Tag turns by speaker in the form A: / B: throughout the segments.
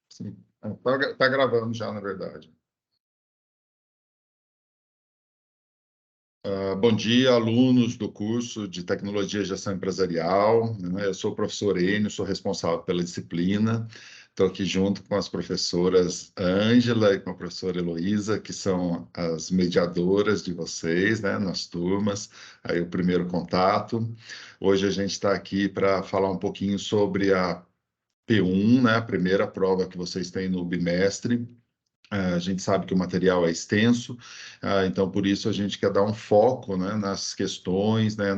A: Sim, tá gravando já, na verdade. Bom dia, alunos do curso de Tecnologia e Gestão Empresarial, né? Eu sou o professor Enio, sou responsável pela disciplina. Estou aqui junto com as professoras Ângela e com a professora Heloísa, que são as mediadoras de vocês, né, nas turmas, aí o primeiro contato. Hoje a gente está aqui para falar um pouquinho sobre a P1, né, a primeira prova que vocês têm no bimestre. A gente sabe que o material é extenso, então por isso a gente quer dar um foco, né, nas questões, né,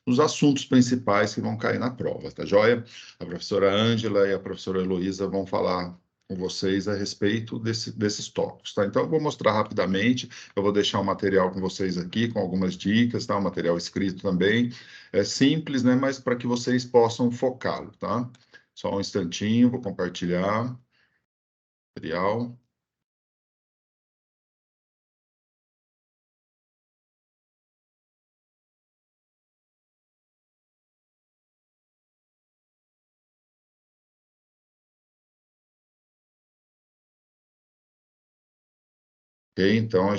A: nos assuntos principais que vão cair na prova, tá joia? A professora Ângela e a professora Heloísa vão falar com vocês a respeito desses tópicos, tá? Então eu vou mostrar rapidamente, eu vou deixar um material com vocês aqui, com algumas dicas, tá? Um material escrito também, é simples, né, mas para que vocês possam focá-lo, tá? Só um instantinho, vou compartilhar o material. Ok? Então,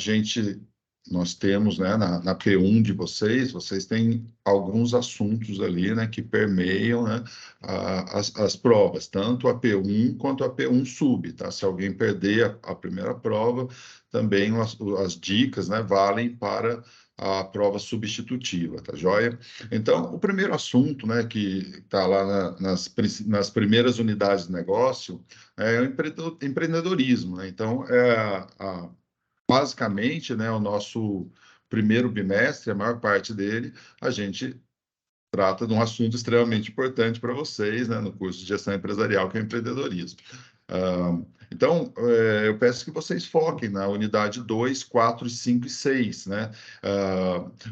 A: nós temos, né, na P1 de vocês têm alguns assuntos ali, né, que permeiam, né, as provas, tanto a P1 quanto a P1 sub, tá? Se alguém perder a primeira prova, também as dicas, né, valem para a prova substitutiva, tá joia? Então, o primeiro assunto, né, que está lá nas primeiras unidades de negócio é o empreendedorismo, né? Então, basicamente, né, o nosso primeiro bimestre, a maior parte dele, a gente trata de um assunto extremamente importante para vocês, né, no curso de gestão empresarial, que é o empreendedorismo. Então, eu peço que vocês foquem na unidade 2, 4, 5 e 6, né?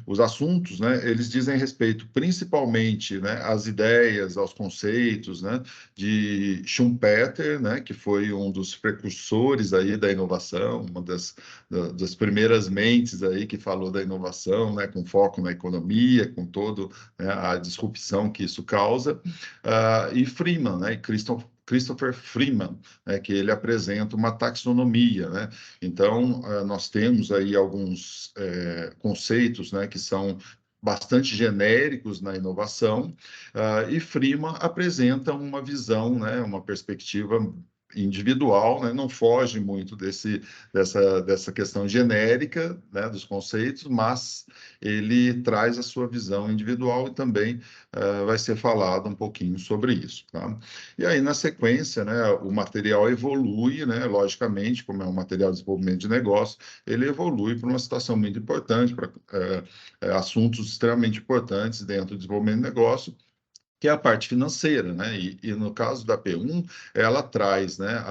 A: Os assuntos, né, eles dizem respeito principalmente, né, às ideias, aos conceitos, né, de Schumpeter, né, que foi um dos precursores aí da inovação, uma das primeiras mentes aí que falou da inovação, né, com foco na economia, com todo, né, a disrupção que isso causa, e Freeman, né, Christopher Freeman, né, que ele apresenta uma taxonomia, né? Então, nós temos aí alguns conceitos, né, que são bastante genéricos na inovação, e Freeman apresenta uma visão, né, uma perspectiva individual, né, não foge muito dessa questão genérica, né, dos conceitos, mas ele traz a sua visão individual e também vai ser falado um pouquinho sobre isso, tá? E aí, na sequência, né, o material evolui, né, logicamente, como é um material de desenvolvimento de negócio, ele evolui para uma situação muito importante, para assuntos extremamente importantes dentro do desenvolvimento de negócio, que é a parte financeira, né? E no caso da P1, ela traz, né,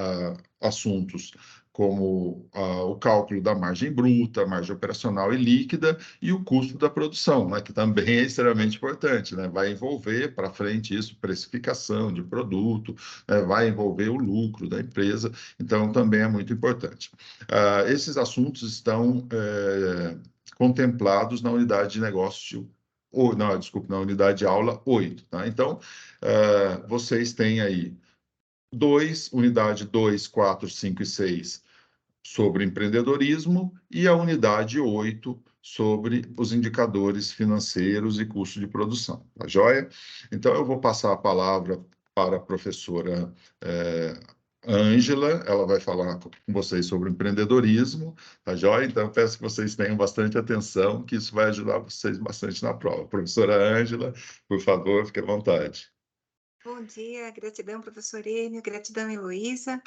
A: assuntos como o cálculo da margem bruta, margem operacional e líquida e o custo da produção, né, que também é extremamente importante, né? Vai envolver para frente isso, precificação de produto, né, vai envolver o lucro da empresa, então também é muito importante. Esses assuntos estão contemplados na unidade de negócio não, desculpe, na unidade de aula 8, tá? Então, vocês têm aí unidade 2, 4, 5 e 6 sobre empreendedorismo e a unidade 8 sobre os indicadores financeiros e custo de produção, tá joia? Então, eu vou passar a palavra para a professora Ângela, ela vai falar com vocês sobre empreendedorismo, tá joia? Então, eu peço que vocês tenham bastante atenção, que isso vai ajudar vocês bastante na prova. Professora Ângela, por favor, fique à vontade.
B: Bom dia, gratidão, professor Enio, gratidão, Heloísa,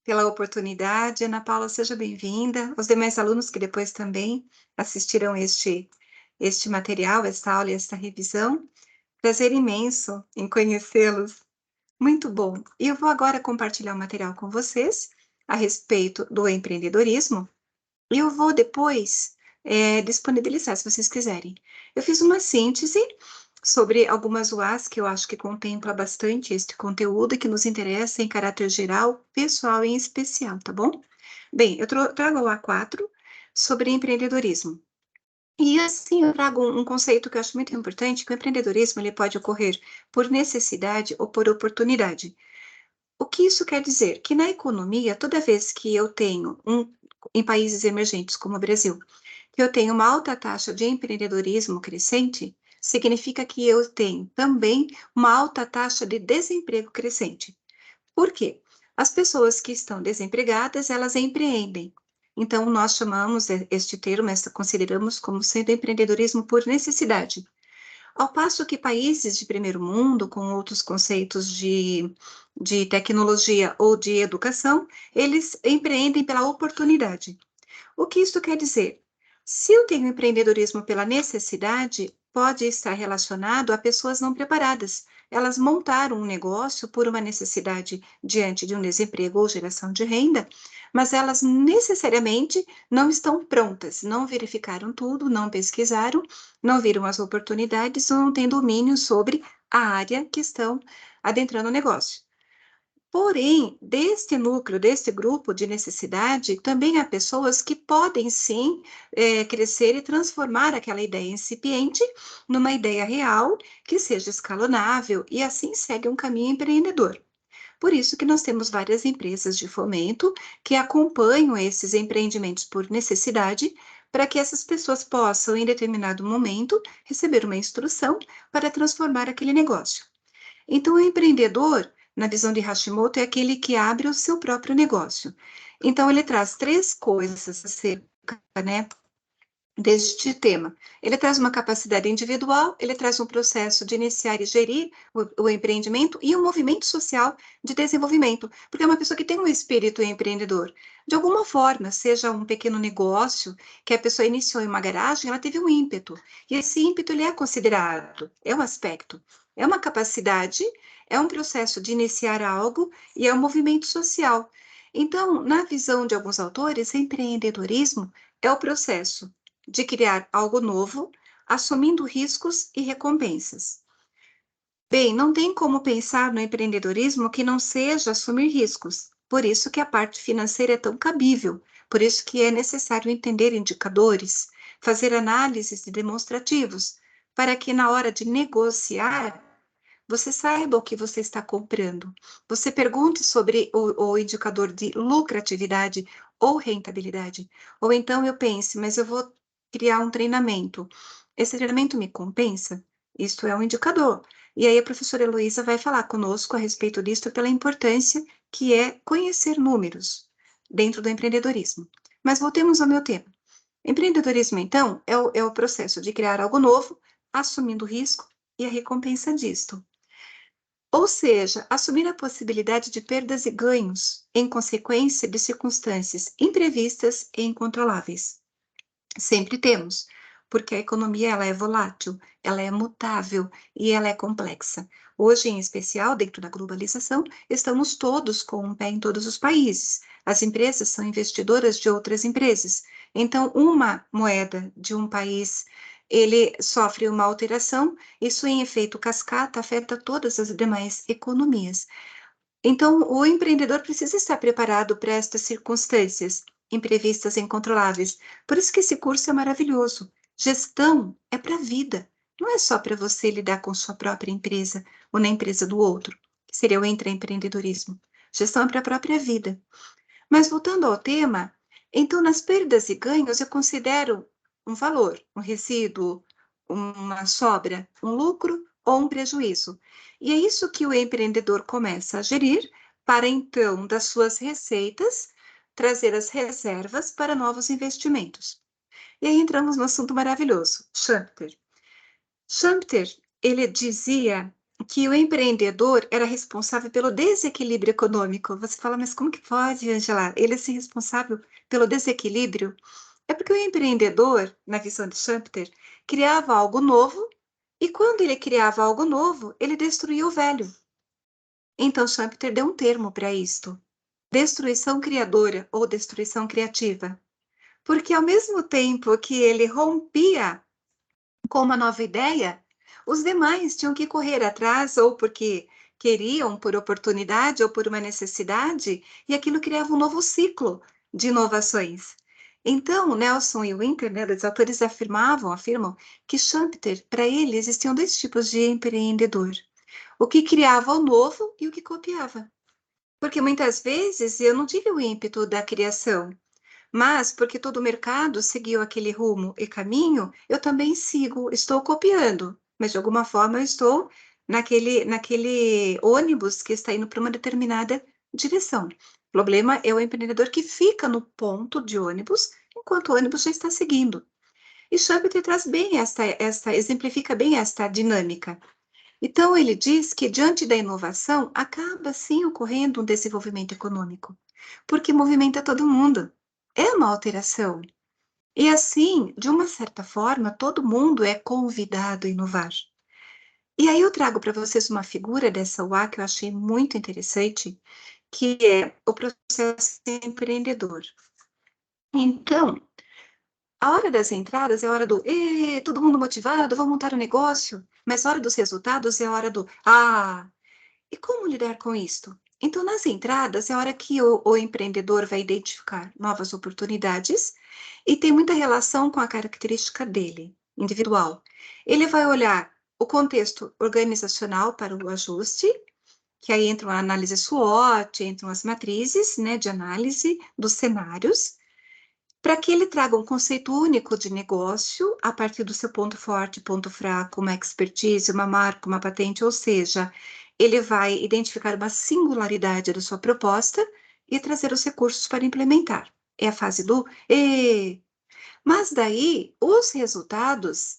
B: pela oportunidade. Ana Paula, seja bem-vinda. Os demais alunos que depois também assistirão este material, esta aula e esta revisão. Prazer imenso em conhecê-los. Muito bom. E eu vou agora compartilhar o material com vocês a respeito do empreendedorismo. E eu vou depois disponibilizar, se vocês quiserem. Eu fiz uma síntese sobre algumas UAs que eu acho que contempla bastante este conteúdo e que nos interessa em caráter geral, pessoal e em especial, tá bom? Bem, eu trago a UA4 sobre empreendedorismo. E assim, eu trago um conceito que eu acho muito importante, que o empreendedorismo ele pode ocorrer por necessidade ou por oportunidade. O que isso quer dizer? Que na economia, toda vez que eu tenho em países emergentes como o Brasil, que eu tenho uma alta taxa de empreendedorismo crescente, significa que eu tenho também uma alta taxa de desemprego crescente. Por quê? As pessoas que estão desempregadas, elas empreendem. Então, nós chamamos este termo, consideramos como sendo empreendedorismo por necessidade. Ao passo que países de primeiro mundo, com outros conceitos de tecnologia ou de educação, eles empreendem pela oportunidade. O que isso quer dizer? Se eu tenho empreendedorismo pela necessidade, pode estar relacionado a pessoas não preparadas. Elas montaram um negócio por uma necessidade diante de um desemprego ou geração de renda, mas elas necessariamente não estão prontas, não verificaram tudo, não pesquisaram, não viram as oportunidades ou não têm domínio sobre a área que estão adentrando o negócio. Porém, deste núcleo, deste grupo de necessidade, também há pessoas que podem sim crescer e transformar aquela ideia incipiente numa ideia real, que seja escalonável, e assim segue um caminho empreendedor. Por isso que nós temos várias empresas de fomento que acompanham esses empreendimentos por necessidade, para que essas pessoas possam, em determinado momento, receber uma instrução para transformar aquele negócio. Então, o empreendedor, na visão de Hashimoto, é aquele que abre o seu próprio negócio. Então, ele traz três coisas acerca, né, deste tema. Ele traz uma capacidade individual, ele traz um processo de iniciar e gerir o empreendimento e um movimento social de desenvolvimento, porque é uma pessoa que tem um espírito empreendedor. De alguma forma, seja um pequeno negócio que a pessoa iniciou em uma garagem, ela teve um ímpeto, e esse ímpeto ele é considerado, é um aspecto, é uma capacidade, é um processo de iniciar algo e é um movimento social. Então, na visão de alguns autores, empreendedorismo é o processo de criar algo novo, assumindo riscos e recompensas. Bem, não tem como pensar no empreendedorismo que não seja assumir riscos. Por isso que a parte financeira é tão cabível, por isso que é necessário entender indicadores, fazer análises de demonstrativos, para que na hora de negociar, você saiba o que você está comprando. Você pergunte sobre o indicador de lucratividade ou rentabilidade. Ou então eu pense, mas eu vou criar um treinamento. Esse treinamento me compensa? Isto é um indicador. E aí a professora Heloísa vai falar conosco a respeito disso pela importância que é conhecer números dentro do empreendedorismo. Mas voltemos ao meu tema. Empreendedorismo, então, é o processo de criar algo novo, assumindo o risco e a recompensa disto. Ou seja, assumir a possibilidade de perdas e ganhos em consequência de circunstâncias imprevistas e incontroláveis. Sempre temos, porque a economia ela é volátil, ela é mutável e ela é complexa. Hoje, em especial, dentro da globalização, estamos todos com um pé em todos os países. As empresas são investidoras de outras empresas. Então, uma moeda de um país, ele sofre uma alteração, isso em efeito cascata afeta todas as demais economias. Então, o empreendedor precisa estar preparado para estas circunstâncias imprevistas e incontroláveis. Por isso que esse curso é maravilhoso. Gestão é para a vida, não é só para você lidar com sua própria empresa ou na empresa do outro, que seria o intraempreendedorismo. Gestão é para a própria vida. Mas voltando ao tema, então nas perdas e ganhos eu considero um valor, um resíduo, uma sobra, um lucro ou um prejuízo. E é isso que o empreendedor começa a gerir para então das suas receitas trazer as reservas para novos investimentos. E aí entramos no assunto maravilhoso, Schumpeter. Schumpeter, ele dizia que o empreendedor era responsável pelo desequilíbrio econômico. Você fala, mas como que pode, Angela? Ele ser responsável pelo desequilíbrio? É porque o empreendedor, na visão de Schumpeter, criava algo novo e quando ele criava algo novo, ele destruía o velho. Então, Schumpeter deu um termo para isto: destruição criadora ou destruição criativa. Porque ao mesmo tempo que ele rompia com uma nova ideia, os demais tinham que correr atrás, ou porque queriam, por oportunidade ou por uma necessidade, e aquilo criava um novo ciclo de inovações. Então, Nelson e Winter, né, os autores afirmam que Schumpeter, para ele, existiam dois tipos de empreendedor: o que criava o novo e o que copiava. Porque muitas vezes eu não tive o ímpeto da criação, mas porque todo o mercado seguiu aquele rumo e caminho, eu também sigo, estou copiando, mas de alguma forma eu estou naquele ônibus que está indo para uma determinada direção. O problema é o empreendedor que fica no ponto de ônibus enquanto o ônibus já está seguindo. E Schumpeter traz bem exemplifica bem esta dinâmica. Então, ele diz que, diante da inovação, acaba sim ocorrendo um desenvolvimento econômico, porque movimenta todo mundo. É uma alteração. E assim, de uma certa forma, todo mundo é convidado a inovar. E aí eu trago para vocês uma figura dessa UA que eu achei muito interessante, que é o processo empreendedor. Então, a hora das entradas é a hora do todo mundo motivado, vamos montar um negócio, mas a hora dos resultados é a hora do e como lidar com isto? Então, nas entradas, é a hora que o empreendedor vai identificar novas oportunidades e tem muita relação com a característica dele, individual. Ele vai olhar o contexto organizacional para o ajuste, que aí entra a análise SWOT, entram as matrizes, né, de análise dos cenários, para que ele traga um conceito único de negócio a partir do seu ponto forte, ponto fraco, uma expertise, uma marca, uma patente, ou seja, ele vai identificar uma singularidade da sua proposta e trazer os recursos para implementar. É a fase do Mas daí, os resultados,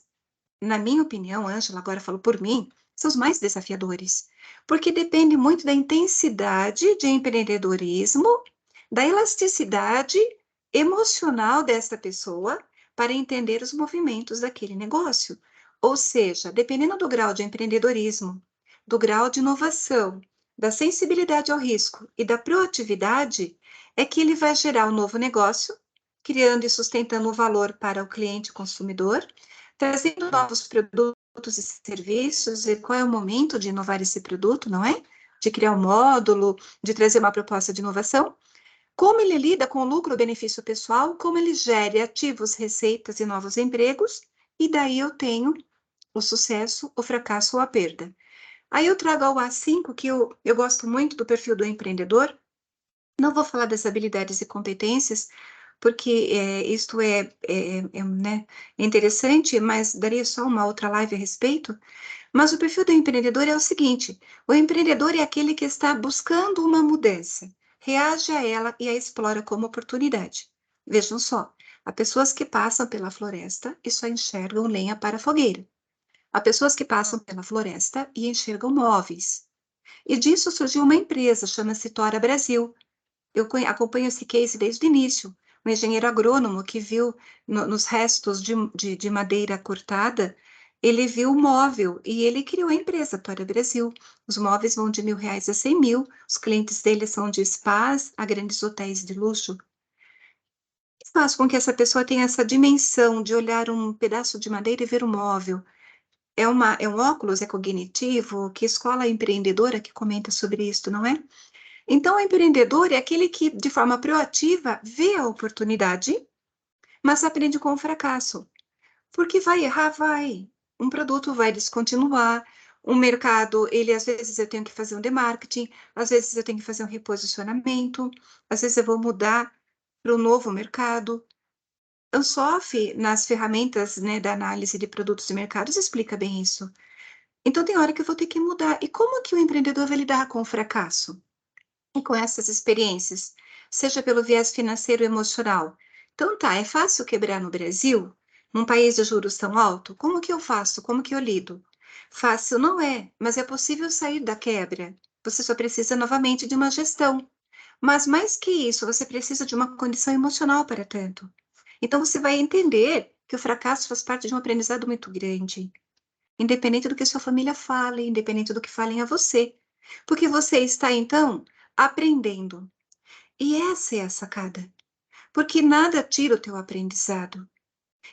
B: na minha opinião, Ângela, agora falo por mim, são os mais desafiadores, porque depende muito da intensidade de empreendedorismo, da elasticidade emocional dessa pessoa para entender os movimentos daquele negócio. Ou seja, dependendo do grau de empreendedorismo, do grau de inovação, da sensibilidade ao risco e da proatividade, é que ele vai gerar um novo negócio, criando e sustentando o valor para o cliente consumidor, trazendo novos produtos e serviços, e qual é o momento de inovar esse produto, não é? De criar um módulo, de trazer uma proposta de inovação. Como ele lida com o lucro, o benefício pessoal, como ele gere ativos, receitas e novos empregos, e daí eu tenho o sucesso, o fracasso ou a perda. Aí eu trago ao A5, que eu gosto muito do perfil do empreendedor. Não vou falar das habilidades e competências, porque isto né, é interessante, mas daria só uma outra live a respeito. Mas o perfil do empreendedor é o seguinte: o empreendedor é aquele que está buscando uma mudança, reage a ela e a explora como oportunidade. Vejam só, há pessoas que passam pela floresta e só enxergam lenha para a fogueira. Há pessoas que passam pela floresta e enxergam móveis. E disso surgiu uma empresa, chama-se Tora Brasil. Eu acompanho esse case desde o início. Um engenheiro agrônomo que viu nos restos de madeira cortada, ele viu o móvel e ele criou a empresa Tora Brasil. Os móveis vão de R$ 1.000 a 100.000. Os clientes dele são de spas a grandes hotéis de luxo. E faz com que essa pessoa tenha essa dimensão de olhar um pedaço de madeira e ver o móvel. É um óculos, é cognitivo, que escola empreendedora que comenta sobre isso, não é? Então, o empreendedor é aquele que, de forma proativa, vê a oportunidade, mas aprende com o fracasso. Porque vai errar, vai. Um produto vai descontinuar, um mercado, ele às vezes eu tenho que fazer um remarketing, às vezes eu tenho que fazer um reposicionamento, às vezes eu vou mudar para um novo mercado. O SOF, nas ferramentas, né, da análise de produtos e mercados, explica bem isso. Então, tem hora que eu vou ter que mudar. E como que o empreendedor vai lidar com o fracasso? E com essas experiências, seja pelo viés financeiro ou emocional. Então tá, é fácil quebrar no Brasil, num país de juros tão alto? Como que eu faço? Como que eu lido? Fácil não é, mas é possível sair da quebra. Você só precisa novamente de uma gestão. Mas mais que isso, você precisa de uma condição emocional para tanto. Então você vai entender que o fracasso faz parte de um aprendizado muito grande, independente do que sua família fale, independente do que falem a você. Porque você está, então, aprendendo. E essa é a sacada. Porque nada tira o teu aprendizado.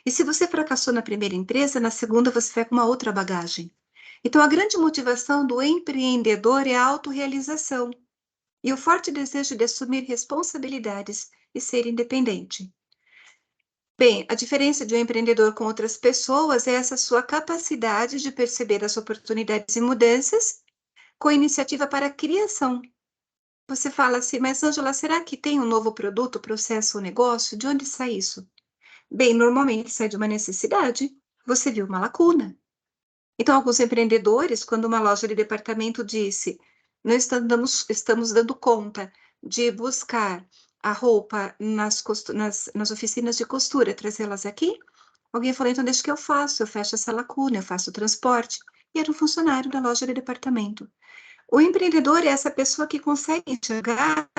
B: E se você fracassou na primeira empresa, na segunda você vai com uma outra bagagem. Então, a grande motivação do empreendedor é a autorrealização e o forte desejo de assumir responsabilidades e ser independente. Bem, a diferença de um empreendedor com outras pessoas é essa sua capacidade de perceber as oportunidades e mudanças com iniciativa para a criação. Você fala assim, mas Ângela, será que tem um novo produto, processo ou negócio? De onde sai isso? Bem, normalmente sai de uma necessidade. Você viu uma lacuna. Então, alguns empreendedores, quando uma loja de departamento disse, não estamos dando conta de buscar a roupa nas oficinas de costura, trazê-las aqui, alguém falou, então deixa que eu fecho essa lacuna, eu faço o transporte. E era um funcionário da loja de departamento. O empreendedor é essa pessoa que consegue enxergar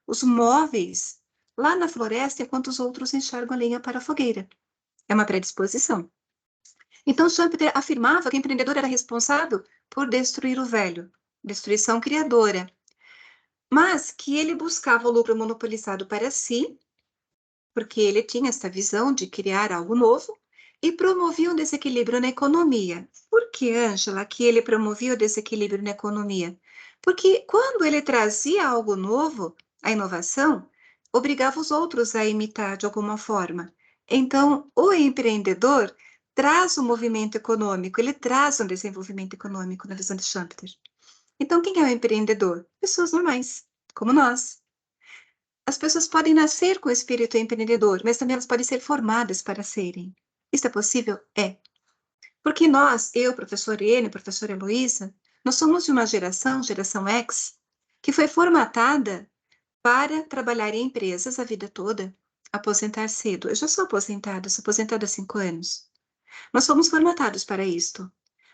B: os móveis lá na floresta, enquanto os outros enxergam a lenha para a fogueira. É uma predisposição. Então, Schumpeter afirmava que o empreendedor era responsável por destruir o velho, destruição criadora, mas que ele buscava o lucro monopolizado para si, porque ele tinha essa visão de criar algo novo, e promovia um desequilíbrio na economia. Por que, Ângela, que ele promovia o desequilíbrio na economia? Porque quando ele trazia algo novo, a inovação, obrigava os outros a imitar de alguma forma. Então, o empreendedor traz o movimento econômico, ele traz um desenvolvimento econômico na visão de Schumpeter. Então, quem é o empreendedor? Pessoas normais, como nós. As pessoas podem nascer com o espírito empreendedor, mas também elas podem ser formadas para serem. Isso é possível? É. Porque nós, eu, professor Enio, professora Heloísa, nós somos de uma geração X, que foi formatada para trabalhar em empresas a vida toda, aposentar cedo. Eu já sou aposentada há 5 anos. Nós fomos formatados para isto.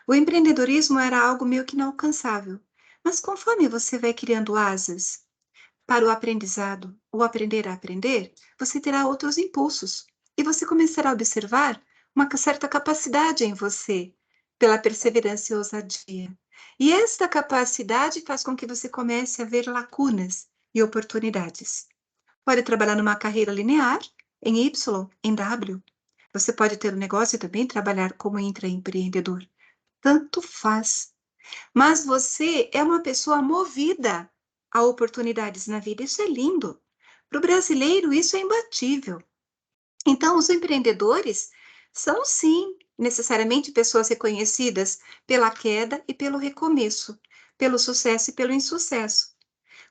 B: O empreendedorismo era algo meio que inalcançável. Mas conforme você vai criando asas para o aprendizado, ou aprender a aprender, você terá outros impulsos. E você começará a observar uma certa capacidade em você, pela perseverança e ousadia. E esta capacidade faz com que você comece a ver lacunas e oportunidades. Pode trabalhar numa carreira linear, em Y, em W. Você pode ter um negócio e também trabalhar como intraempreendedor. Tanto faz. Mas você é uma pessoa movida a oportunidades na vida. Isso é lindo. Para o brasileiro, isso é imbatível. Então, os empreendedores são, sim, necessariamente pessoas reconhecidas pela queda e pelo recomeço, pelo sucesso e pelo insucesso.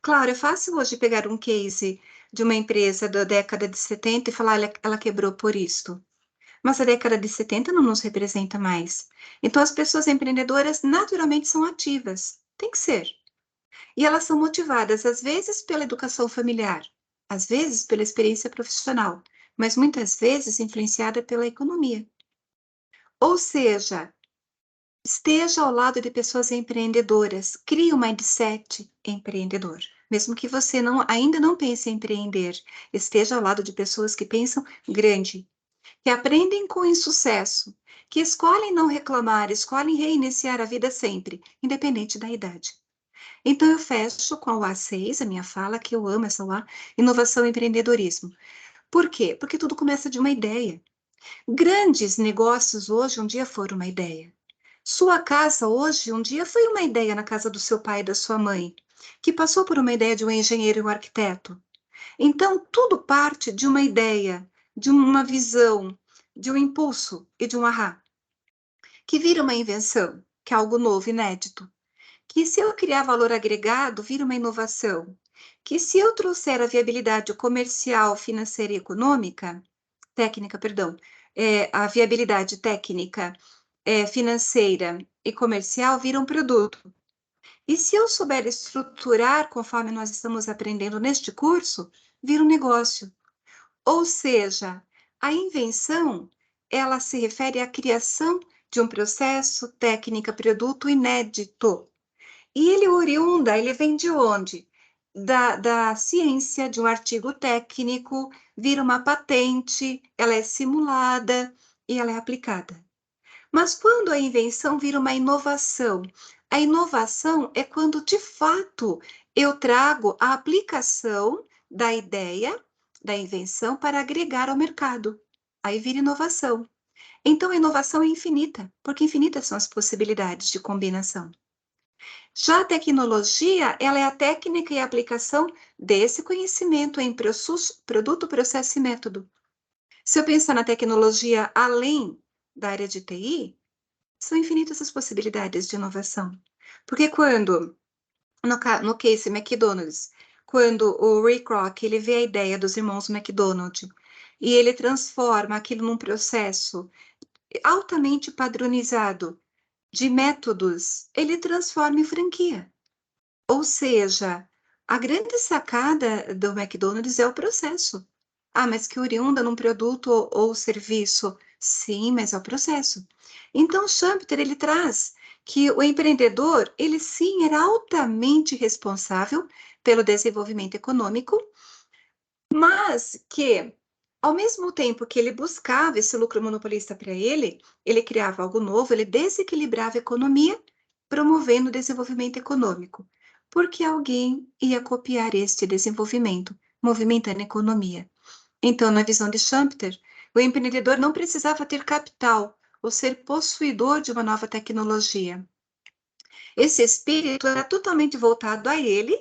B: Claro, é fácil hoje pegar um case de uma empresa da década de 70 e falar, ela quebrou por isto. Mas a década de 70 não nos representa mais. Então, as pessoas empreendedoras naturalmente são ativas. Tem que ser. E elas são motivadas, às vezes, pela educação familiar, às vezes pela experiência profissional, mas muitas vezes influenciada pela economia. Ou seja, esteja ao lado de pessoas empreendedoras, crie um mindset empreendedor. Mesmo que você ainda não pense em empreender, esteja ao lado de pessoas que pensam grande, que aprendem com o insucesso, que escolhem não reclamar, escolhem reiniciar a vida sempre, independente da idade. Então, eu fecho com o A6, a minha fala, que eu amo essa lá, inovação e empreendedorismo. Por quê? Porque tudo começa de uma ideia. Grandes negócios hoje, um dia foram uma ideia. Sua casa hoje, um dia foi uma ideia na casa do seu pai e da sua mãe, que passou por uma ideia de um engenheiro e um arquiteto. Então, tudo parte de uma ideia, de uma visão, de um impulso e de um ahá, que vira uma invenção, que é algo novo, inédito. Que se eu criar valor agregado, vira uma inovação. Que se eu trouxer a viabilidade comercial, financeira e econômica, técnica, perdão, a viabilidade técnica, financeira e comercial, vira um produto. E se eu souber estruturar, conforme nós estamos aprendendo neste curso, vira um negócio. Ou seja, a invenção, ela se refere à criação de um processo, técnica, produto inédito. E ele vem de onde? Da ciência, de um artigo técnico, vira uma patente, ela é simulada e ela é aplicada. Mas quando a invenção vira uma inovação, a inovação é quando, de fato, eu trago a aplicação da ideia, da invenção, para agregar ao mercado. Aí vira inovação. Então, a inovação é infinita, porque infinitas são as possibilidades de combinação. Já a tecnologia, ela é a técnica e a aplicação desse conhecimento em produto, processo e método. Se eu pensar na tecnologia além da área de TI, são infinitas as possibilidades de inovação. Porque quando no case McDonald's, quando o Ray Kroc, ele vê a ideia dos irmãos McDonald e ele transforma aquilo num processo altamente padronizado de métodos, ele transforma em franquia. Ou seja, a grande sacada do McDonald's é o processo. Ah, mas que oriunda num produto ou serviço? Sim, mas é o processo. Então, Schumpeter, ele traz que o empreendedor, ele sim era altamente responsável pelo desenvolvimento econômico, mas que, ao mesmo tempo que ele buscava esse lucro monopolista para ele criava algo novo, ele desequilibrava a economia, promovendo o desenvolvimento econômico, porque alguém ia copiar este desenvolvimento, movimentando a economia. Então, na visão de Schumpeter, o empreendedor não precisava ter capital ou ser possuidor de uma nova tecnologia. Esse espírito era totalmente voltado a ele,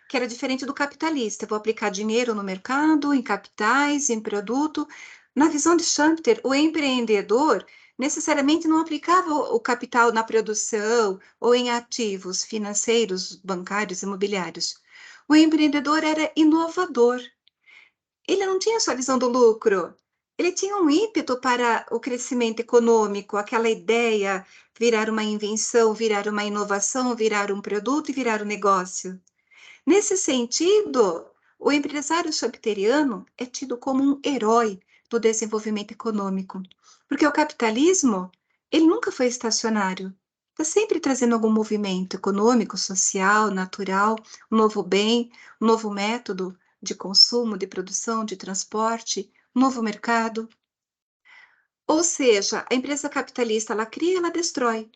B: que era diferente do capitalista. Eu vou aplicar dinheiro no mercado, em capitais, em produto. Na visão de Schumpeter, o empreendedor necessariamente não aplicava o capital na produção ou em ativos financeiros, bancários, imobiliários. O empreendedor era inovador. Ele não tinha só a visão do lucro. Ele tinha um ímpeto para o crescimento econômico, aquela ideia virar uma invenção, virar uma inovação, virar um produto e virar um negócio. Nesse sentido, o empresário schumpeteriano é tido como um herói do desenvolvimento econômico, porque o capitalismo, ele nunca foi estacionário, está sempre trazendo algum movimento econômico, social, natural, um novo bem, um novo método de consumo, de produção, de transporte, um novo mercado. Ou seja, a empresa capitalista, ela cria, ela destrói.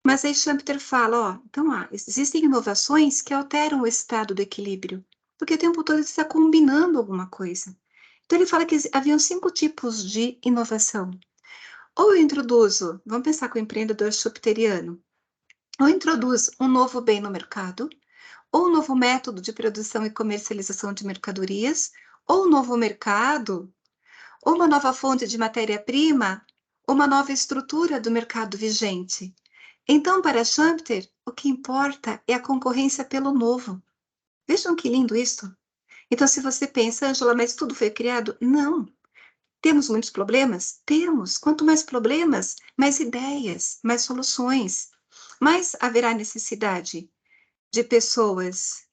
B: Mas aí Schumpeter fala, então existem inovações que alteram o estado do equilíbrio, porque o tempo todo está combinando alguma coisa. Então ele fala que haviam 5 tipos de inovação. Ou eu introduzo, vamos pensar com o empreendedor schumpeteriano, ou introduz um novo bem no mercado, ou um novo método de produção e comercialização de mercadorias, ou um novo mercado, ou uma nova fonte de matéria-prima, ou uma nova estrutura do mercado vigente. Então, para Schumpeter, o que importa é a concorrência pelo novo. Vejam que lindo isso. Então, se você pensa, Ângela, mas tudo foi criado? Não. Temos muitos problemas? Temos. Quanto mais problemas, mais ideias, mais soluções. Mas haverá necessidade de pessoas.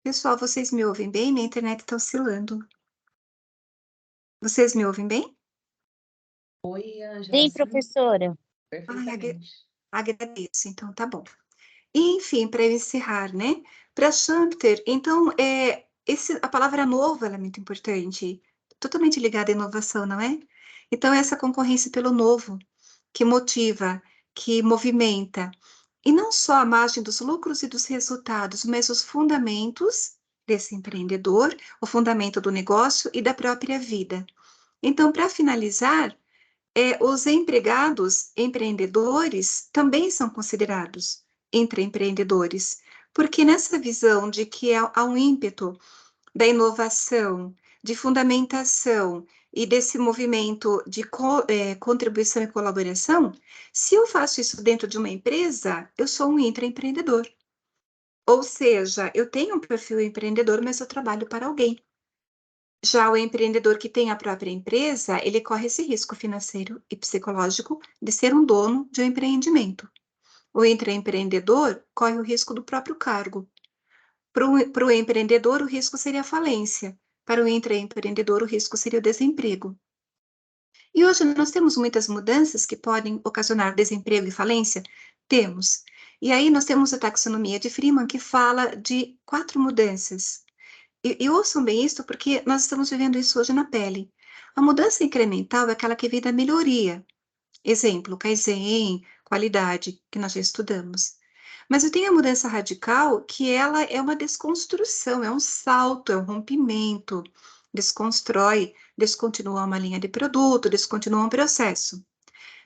B: Pessoal, vocês me ouvem bem? Minha internet está oscilando. Vocês me ouvem bem?
C: Oi, Ângela.
D: Sim, professora.
C: Perfeitamente.
B: Agradeço, então tá bom. E, enfim, para encerrar, né? Para Schumpeter, então, a palavra novo ela é muito importante, totalmente ligada à inovação, não é? Então, essa concorrência pelo novo, que motiva, que movimenta, e não só a margem dos lucros e dos resultados, mas os fundamentos desse empreendedor, o fundamento do negócio e da própria vida. Então, para finalizar, os empregados empreendedores também são considerados entre empreendedores, porque nessa visão de que há um ímpeto da inovação, de fundamentação e desse movimento de contribuição e colaboração, se eu faço isso dentro de uma empresa, eu sou um intraempreendedor. Ou seja, eu tenho um perfil empreendedor, mas eu trabalho para alguém. Já o empreendedor que tem a própria empresa, ele corre esse risco financeiro e psicológico de ser um dono de um empreendimento. O intraempreendedor corre o risco do próprio cargo. Para o empreendedor, o risco seria a falência. Para o intraempreendedor, o risco seria o desemprego. E hoje nós temos muitas mudanças que podem ocasionar desemprego e falência? Temos. E aí nós temos a taxonomia de Freeman que fala de 4 mudanças. E ouçam bem isso, porque nós estamos vivendo isso hoje na pele. A mudança incremental é aquela que vem da melhoria. Exemplo, Kaizen, qualidade, que nós já estudamos. Mas eu tenho a mudança radical, que ela é uma desconstrução, é um salto, é um rompimento. Desconstrói, descontinua uma linha de produto, descontinua um processo.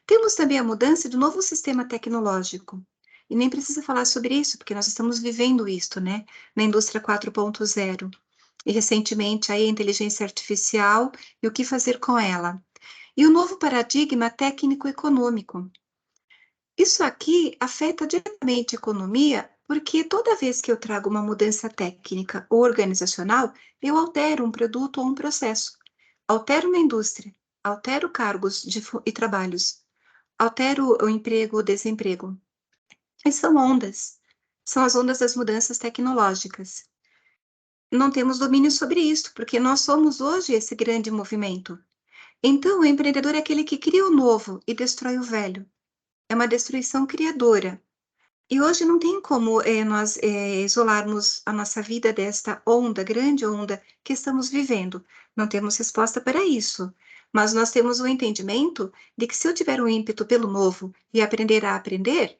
B: Temos também a mudança do novo sistema tecnológico. E nem precisa falar sobre isso, porque nós estamos vivendo isto, né? Na indústria 4.0. E recentemente aí a inteligência artificial e o que fazer com ela. E o novo paradigma técnico-econômico. Isso aqui afeta diretamente a economia, porque toda vez que eu trago uma mudança técnica ou organizacional, eu altero um produto ou um processo, altero uma indústria, altero cargos e trabalhos, altero o emprego ou desemprego. E são ondas, são as ondas das mudanças tecnológicas. Não temos domínio sobre isso, porque nós somos hoje esse grande movimento. Então, o empreendedor é aquele que cria o novo e destrói o velho. É uma destruição criadora. E hoje não tem como nós isolarmos a nossa vida desta onda, grande onda que estamos vivendo. Não temos resposta para isso. Mas nós temos o entendimento de que se eu tiver um ímpeto pelo novo e aprender a aprender,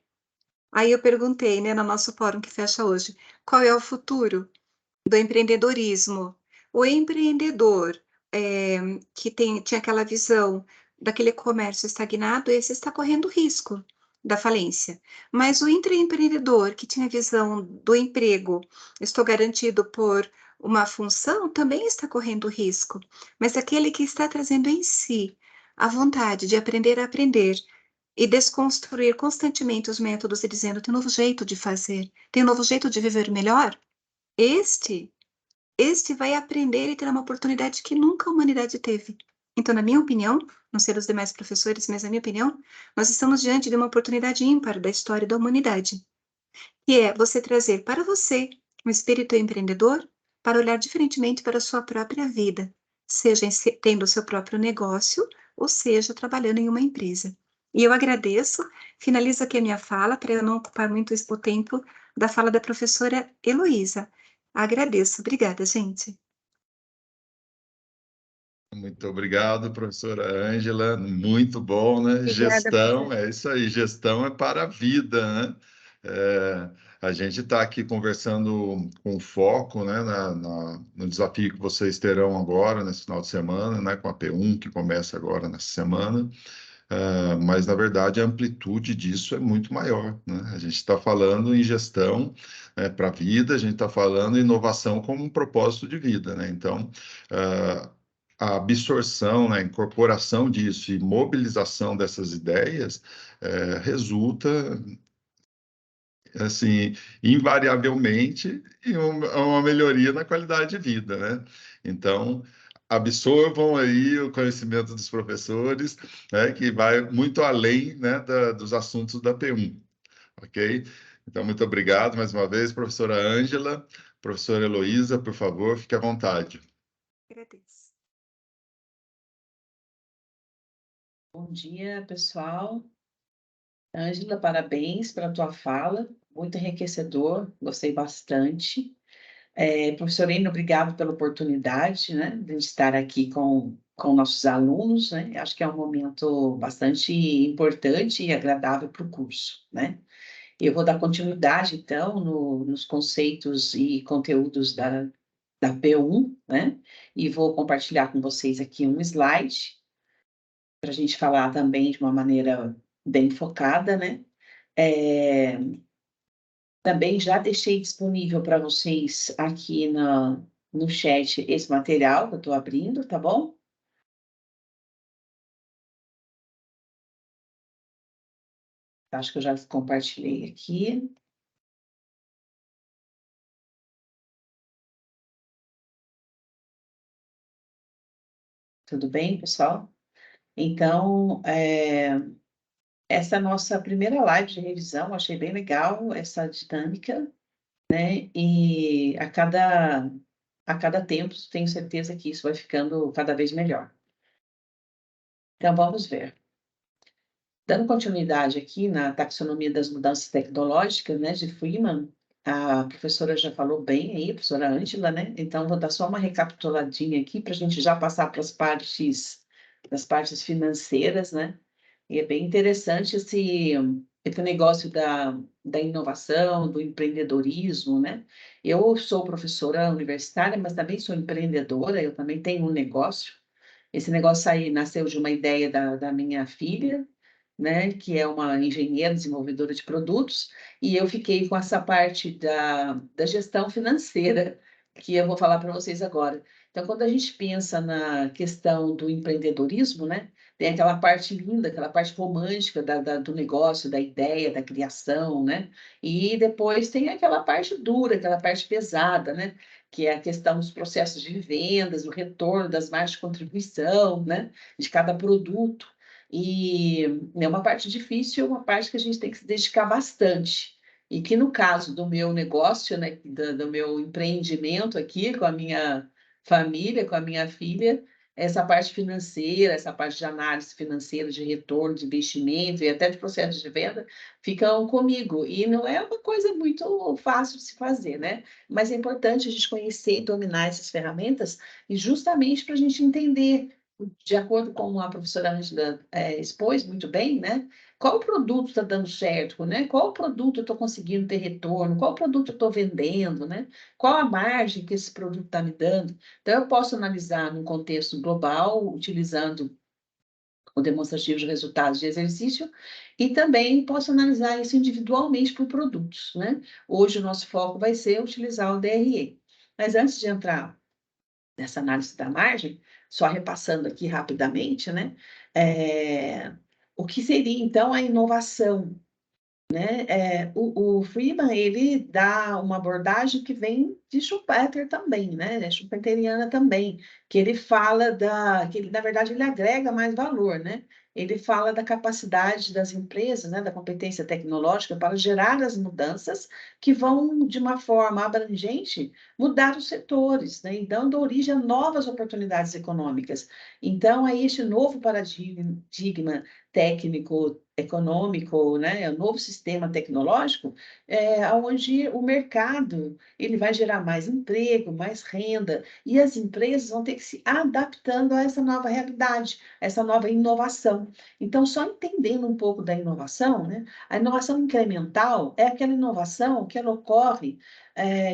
B: aí eu perguntei, né, no nosso fórum que fecha hoje, qual é o futuro do empreendedorismo? O empreendedor que tinha aquela visão daquele comércio estagnado, esse está correndo risco da falência. Mas o intraempreendedor que tinha a visão do emprego, estou garantido por uma função, também está correndo risco. Mas aquele que está trazendo em si a vontade de aprender a aprender e desconstruir constantemente os métodos e dizendo, tem um novo jeito de fazer, tem um novo jeito de viver melhor, este este vai aprender e terá uma oportunidade que nunca a humanidade teve. Então, na minha opinião, não sei dos demais professores, mas na minha opinião, nós estamos diante de uma oportunidade ímpar da história da humanidade, que é você trazer para você um espírito empreendedor para olhar diferentemente para a sua própria vida, seja tendo o seu próprio negócio, ou seja, trabalhando em uma empresa. E eu agradeço, finalizo aqui a minha fala, para eu não ocupar muito o tempo da fala da professora Heloísa. Agradeço, obrigada, gente.
A: Muito obrigado, professora Ângela. Muito bom, né?
B: Obrigada,
A: Gestão,
B: professora.
A: é isso aí, gestão é para a vida, né? A gente está aqui conversando com foco, né, no desafio que vocês terão agora, nesse final de semana, né, com a P1, que começa agora nessa semana. Mas, na verdade, a amplitude disso é muito maior, né? A gente está falando em gestão, para a vida, a gente está falando em inovação como um propósito de vida, né? Então, a absorção, né, a incorporação disso e mobilização dessas ideias resulta, assim, invariavelmente em uma melhoria na qualidade de vida, né? Então, absorvam aí o conhecimento dos professores, né, que vai muito além, né, dos assuntos da P1, ok? Então, muito obrigado mais uma vez, professora Ângela. Professora Heloísa, por favor, fique à vontade.
B: Agradeço.
C: Bom dia, pessoal. Ângela, parabéns pela tua fala, muito enriquecedor, gostei bastante. Professor Enio, obrigado pela oportunidade, né, de estar aqui com nossos alunos, né? Acho que é um momento bastante importante e agradável para o curso, né? Eu vou dar continuidade, então, nos conceitos e conteúdos da P1, né? E vou compartilhar com vocês aqui um slide, para a gente falar também de uma maneira bem focada, né? É, Também já deixei disponível para vocês aqui no chat esse material que eu estou abrindo, tá bom? Acho que eu já compartilhei aqui. Tudo bem, pessoal? Então, essa é a nossa primeira live de revisão, achei bem legal essa dinâmica, né? E a cada tempo, tenho certeza que isso vai ficando cada vez melhor. Então, vamos ver. Dando continuidade aqui na taxonomia das mudanças tecnológicas, né, de Freeman, a professora já falou bem aí, a professora Ângela, né? Então, vou dar só uma recapituladinha aqui para a gente já passar para das partes financeiras, né? E é bem interessante esse negócio da inovação, do empreendedorismo, né? Eu sou professora universitária, mas também sou empreendedora, eu também tenho um negócio. Esse negócio aí nasceu de uma ideia da minha filha, né, que é uma engenheira desenvolvedora de produtos, e eu fiquei com essa parte da gestão financeira, que eu vou falar para vocês agora. Então, quando a gente pensa na questão do empreendedorismo, né, tem aquela parte linda, aquela parte romântica do negócio, da ideia, da criação, né? E depois tem aquela parte dura, aquela parte pesada, né? Que é a questão dos processos de vendas, o retorno das margens de contribuição, né? De cada produto. E é uma parte difícil, uma parte que a gente tem que se dedicar bastante. E que no caso do meu negócio, né, do meu empreendimento aqui com a minha família, com a minha filha, essa parte financeira, essa parte de análise financeira, de retorno, de investimento e até de processo de venda, ficam comigo. E não é uma coisa muito fácil de se fazer, né? Mas é importante a gente conhecer e dominar essas ferramentas, e justamente para a gente entender, de acordo com a professora Ângela expôs muito bem, né? Qual produto está dando certo, né? Qual produto eu estou conseguindo ter retorno? Qual produto eu estou vendendo, né? Qual a margem que esse produto está me dando? Então, eu posso analisar num contexto global, utilizando o demonstrativo de resultados de exercício, e também posso analisar isso individualmente por produtos, né? Hoje, o nosso foco vai ser utilizar o DRE. Mas antes de entrar nessa análise da margem, só repassando aqui rapidamente, né? O que seria, então, a inovação, né? O Freeman, ele dá uma abordagem que vem de Schumpeter também, né? Schumpeteriana também, que ele fala que ele, na verdade, ele agrega mais valor, né? Ele fala da capacidade das empresas, né, da competência tecnológica para gerar as mudanças que vão, de uma forma abrangente, mudar os setores, né, e dando origem a novas oportunidades econômicas. Então, aí este novo paradigma técnico econômico, né, o novo sistema tecnológico, onde o mercado ele vai gerar mais emprego, mais renda, e as empresas vão ter que se adaptando a essa nova realidade, a essa nova inovação. Então, só entendendo um pouco da inovação, né, a inovação incremental é aquela inovação que ela ocorre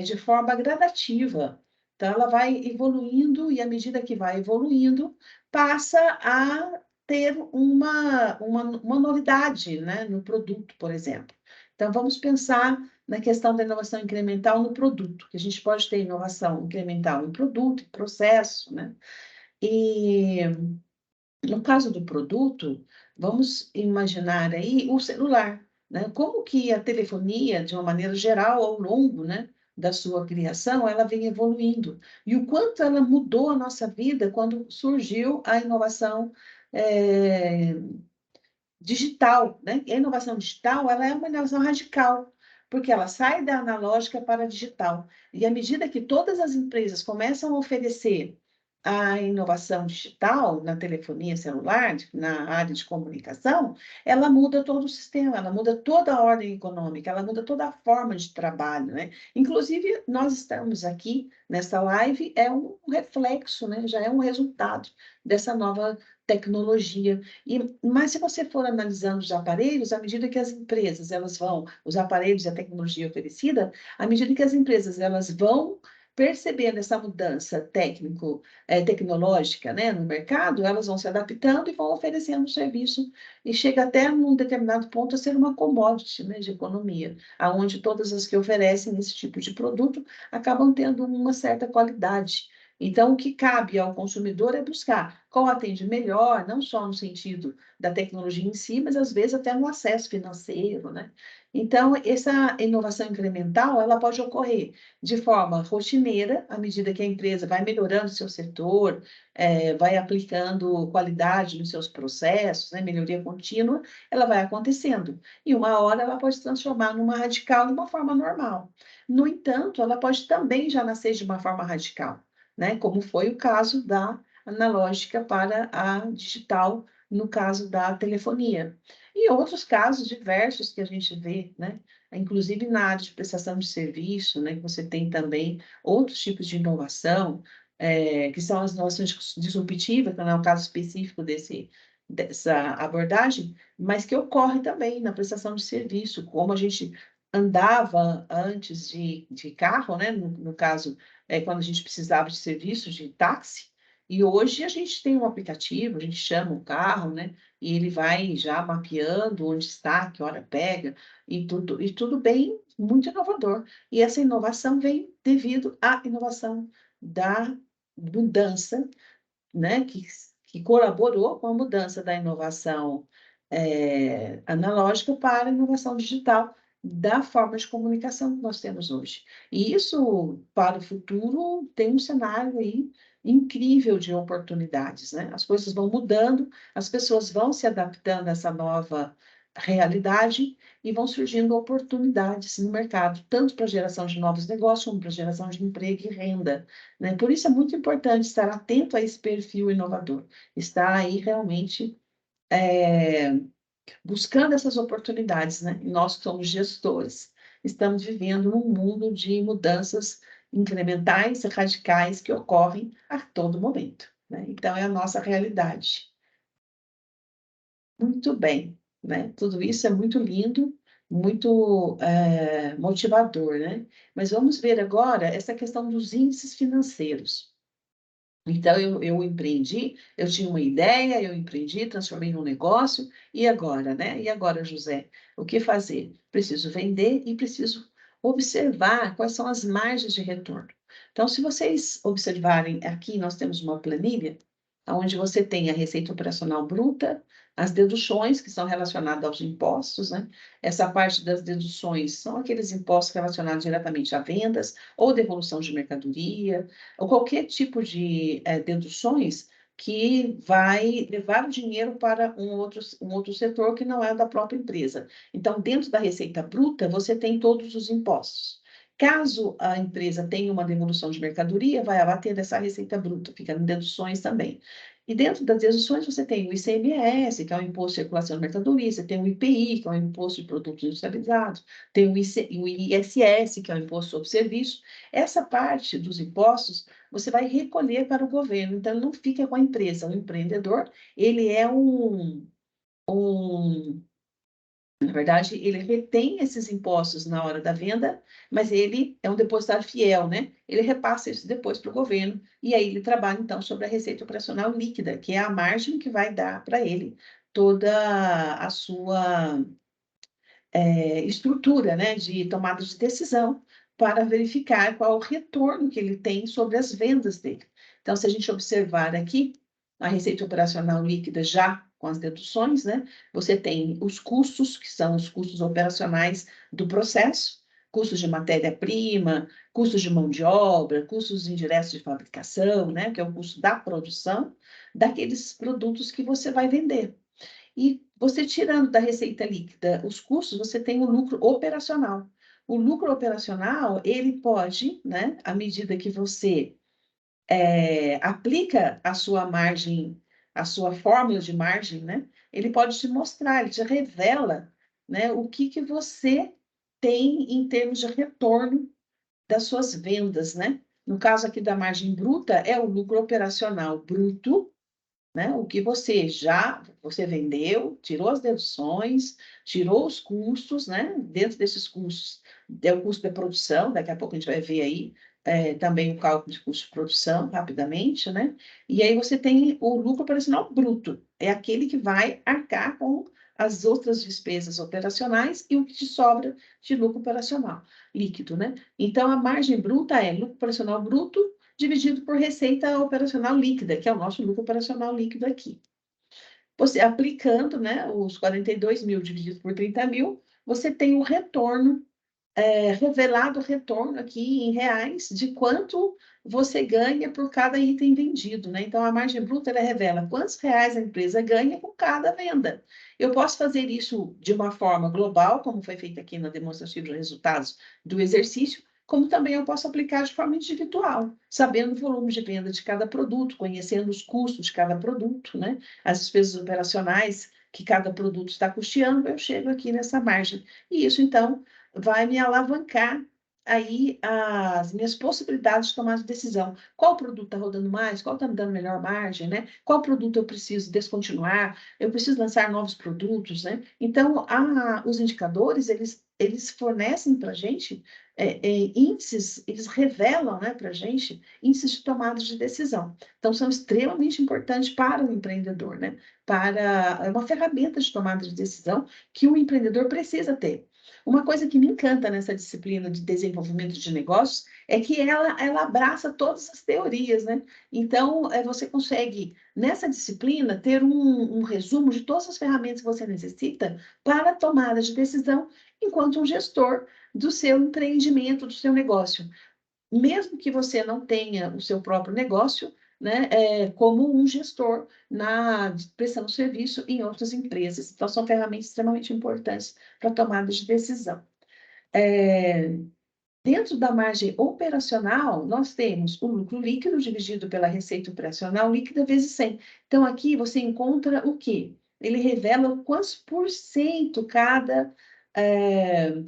C: de forma gradativa. Então, ela vai evoluindo e, à medida que vai evoluindo, passa a ter uma novidade, né, no produto, por exemplo. Então, vamos pensar na questão da inovação incremental no produto, que a gente pode ter inovação incremental em produto, em processo, né? E no caso do produto, vamos imaginar aí o celular, né? Como que a telefonia, de uma maneira geral, ao longo, né, da sua criação, ela vem evoluindo. E o quanto ela mudou a nossa vida quando surgiu a inovação é, digital, né? E a inovação digital, ela é uma inovação radical, porque ela sai da analógica para a digital. E à medida que todas as empresas começam a oferecer a inovação digital na telefonia celular, na área de comunicação, ela muda todo o sistema, ela muda toda a ordem econômica, ela muda toda a forma de trabalho, né? Inclusive, nós estamos aqui nessa live, é um reflexo, né? Já é um resultado dessa nova tecnologia. Mas se você for analisando os aparelhos, à medida que as empresas elas vão, os aparelhos e a tecnologia oferecida, à medida que as empresas elas vão percebendo essa mudança tecnológica, né, no mercado, elas vão se adaptando e vão oferecendo o serviço, e chega até num determinado ponto a ser uma commodity, né, de economia, aonde todas as que oferecem esse tipo de produto acabam tendo uma certa qualidade. Então, o que cabe ao consumidor é buscar qual atende melhor, não só no sentido da tecnologia em si, mas às vezes até no acesso financeiro, né? Então, essa inovação incremental, ela pode ocorrer de forma rotineira, à medida que a empresa vai melhorando o seu setor, vai aplicando qualidade nos seus processos, né? Melhoria contínua, ela vai acontecendo. E uma hora ela pode se transformar numa radical de uma forma normal. No entanto, ela pode também já nascer de uma forma radical, né? Como foi o caso da analógica para a digital, no caso da telefonia. E outros casos diversos que a gente vê, né? Inclusive na área de prestação de serviço, né? Que você tem também outros tipos de inovação, que são as inovações disruptivas, que não é o caso específico dessa abordagem, mas que ocorre também na prestação de serviço, como a gente andava antes de carro, né? No caso, quando a gente precisava de serviços de táxi, e hoje a gente tem um aplicativo, a gente chama o carro, né? E ele vai já mapeando onde está, que hora pega, e tudo bem, muito inovador. E essa inovação vem devido à inovação da mudança, né, que colaborou com a mudança da inovação analógica para a inovação digital, da forma de comunicação que nós temos hoje. E isso, para o futuro, tem um cenário aí incrível de oportunidades, né? As coisas vão mudando, as pessoas vão se adaptando a essa nova realidade e vão surgindo oportunidades no mercado, tanto para a geração de novos negócios, como para a geração de emprego e renda, né? Por isso é muito importante estar atento a esse perfil inovador, estar aí realmente buscando essas oportunidades, né? E nós que somos gestores, estamos vivendo num mundo de mudanças incrementais e radicais que ocorrem a todo momento, né? Então, é a nossa realidade. Muito bem, né? Tudo isso é muito lindo, muito motivador, né? Mas vamos ver agora essa questão dos índices financeiros. Então, eu empreendi, eu tinha uma ideia, eu empreendi, transformei num negócio, e agora, né? E agora, José, o que fazer? Preciso vender e preciso observar quais são as margens de retorno. Então, se vocês observarem aqui, nós temos uma planilha onde você tem a receita operacional bruta, as deduções que são relacionadas aos impostos, né? Essa parte das deduções são aqueles impostos relacionados diretamente a vendas ou devolução de mercadoria, ou qualquer tipo de deduções que vai levar o dinheiro para um outro setor que não é da própria empresa. Então, dentro da receita bruta, você tem todos os impostos. Caso a empresa tenha uma devolução de mercadoria, vai abater dessa receita bruta, fica em deduções também. E dentro das deduções você tem o ICMS, que é o Imposto de Circulação de Mercadorias, você tem o IPI, que é o Imposto de Produtos Industrializados, tem o ISS, que é o Imposto sobre Serviço. Essa parte dos impostos você vai recolher para o governo, então não fica com a empresa. O empreendedor, ele é na verdade, ele retém esses impostos na hora da venda, mas ele é um depositário fiel, né? Ele repassa isso depois para o governo, e aí ele trabalha, então, sobre a receita operacional líquida, que é a margem que vai dar para ele toda a sua estrutura, né, de tomada de decisão para verificar qual o retorno que ele tem sobre as vendas dele. Então, se a gente observar aqui a receita operacional líquida já com as deduções, né, você tem os custos, que são os custos operacionais do processo, custos de matéria-prima, custos de mão de obra, custos indiretos de fabricação, né, que é o custo da produção daqueles produtos que você vai vender. E você tirando da receita líquida os custos, você tem o lucro operacional. O lucro operacional, ele pode, né, à medida que você aplica a sua margem, a sua fórmula de margem, né, ele pode te mostrar, ele te revela, né, o que você tem em termos de retorno das suas vendas, né? No caso aqui da margem bruta, é o lucro operacional bruto, né? O que você vendeu, tirou as deduções, tirou os custos, né? Dentro desses custos, é o custo da produção, daqui a pouco a gente vai ver aí também o cálculo de custo de produção, rapidamente, né? E aí você tem o lucro operacional bruto, é aquele que vai arcar com as outras despesas operacionais e o que te sobra de lucro operacional líquido, né? Então, a margem bruta é lucro operacional bruto dividido por receita operacional líquida, que é o nosso lucro operacional líquido aqui. Você aplicando, né, os 42 mil dividido por 30 mil, você tem o retorno, revelado o retorno aqui em reais de quanto você ganha por cada item vendido, né? Então, a margem bruta, ela revela quantos reais a empresa ganha com cada venda. Eu posso fazer isso de uma forma global, como foi feito aqui na demonstração de resultados do exercício, como também eu posso aplicar de forma individual, sabendo o volume de venda de cada produto, conhecendo os custos de cada produto, né? As despesas operacionais que cada produto está custeando, eu chego aqui nessa margem. E isso, então, vai me alavancar aí as minhas possibilidades de tomar de decisão. Qual produto está rodando mais? Qual está me dando melhor margem, né? Qual produto eu preciso descontinuar? Eu preciso lançar novos produtos, né? Então, os indicadores, eles fornecem para a gente índices, eles revelam, né, para a gente índices de tomada de decisão. Então, são extremamente importantes para o empreendedor, né? É uma ferramenta de tomada de decisão que o empreendedor precisa ter. Uma coisa que me encanta nessa disciplina de desenvolvimento de negócios é que ela abraça todas as teorias, né? Então, você consegue, nessa disciplina, ter um resumo de todas as ferramentas que você necessita para a tomada de decisão enquanto um gestor do seu empreendimento, do seu negócio. Mesmo que você não tenha o seu próprio negócio, né, como um gestor prestando serviço em outras empresas. Então, são ferramentas extremamente importantes para a tomada de decisão. Dentro da margem operacional, nós temos o lucro líquido dividido pela receita operacional líquida vezes 100. Então, aqui você encontra o quê? Ele revela quantos por cento que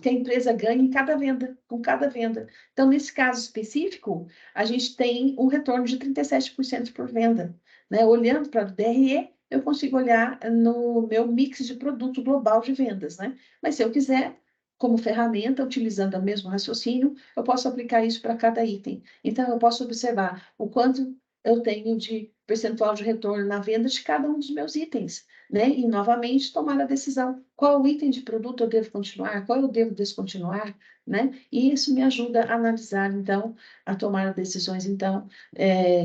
C: a empresa ganha em cada venda, com cada venda. Então, nesse caso específico, a gente tem um retorno de 37% por venda. Né? Olhando para o DRE, eu consigo olhar no meu mix de produto global de vendas. Né? Mas se eu quiser, como ferramenta, utilizando o mesmo raciocínio, eu posso aplicar isso para cada item. Então, eu posso observar o quanto eu tenho de percentual de retorno na venda de cada um dos meus itens, né? E, novamente, tomar a decisão. Qual item de produto eu devo continuar? Qual eu devo descontinuar? Né? E isso me ajuda a analisar, então, a tomar decisões, então,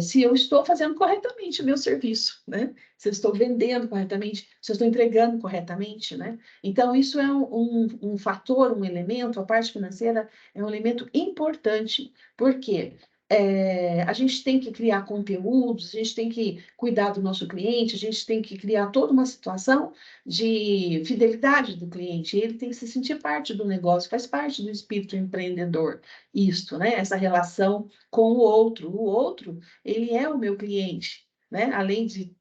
C: se eu estou fazendo corretamente o meu serviço, né? Se eu estou vendendo corretamente, se eu estou entregando corretamente, né? Então, isso é um fator, um elemento, a parte financeira é um elemento importante, porque a gente tem que criar conteúdos, a gente tem que cuidar do nosso cliente, a gente tem que criar toda uma situação de fidelidade do cliente, ele tem que se sentir parte do negócio, faz parte do espírito empreendedor, isto, né? Essa relação com o outro, ele é o meu cliente, né? Além de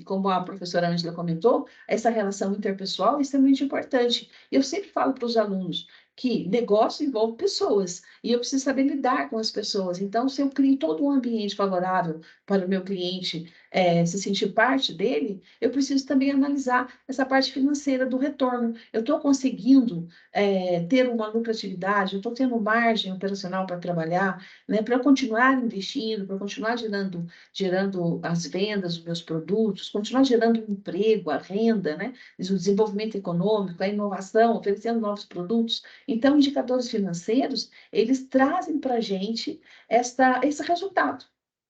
C: como a professora Ângela comentou, essa relação interpessoal é extremamente importante. Eu sempre falo para os alunos que negócio envolve pessoas, e eu preciso saber lidar com as pessoas. Então, se eu crio todo um ambiente favorável para o meu cliente se sentir parte dele, eu preciso também analisar essa parte financeira do retorno. Eu estou conseguindo ter uma lucratividade, eu estou tendo margem operacional para trabalhar, né, para continuar investindo, para continuar gerando as vendas dos meus produtos, continuar gerando emprego, a renda, né, o desenvolvimento econômico, a inovação, oferecendo novos produtos. Então, indicadores financeiros, eles trazem para a gente esse resultado,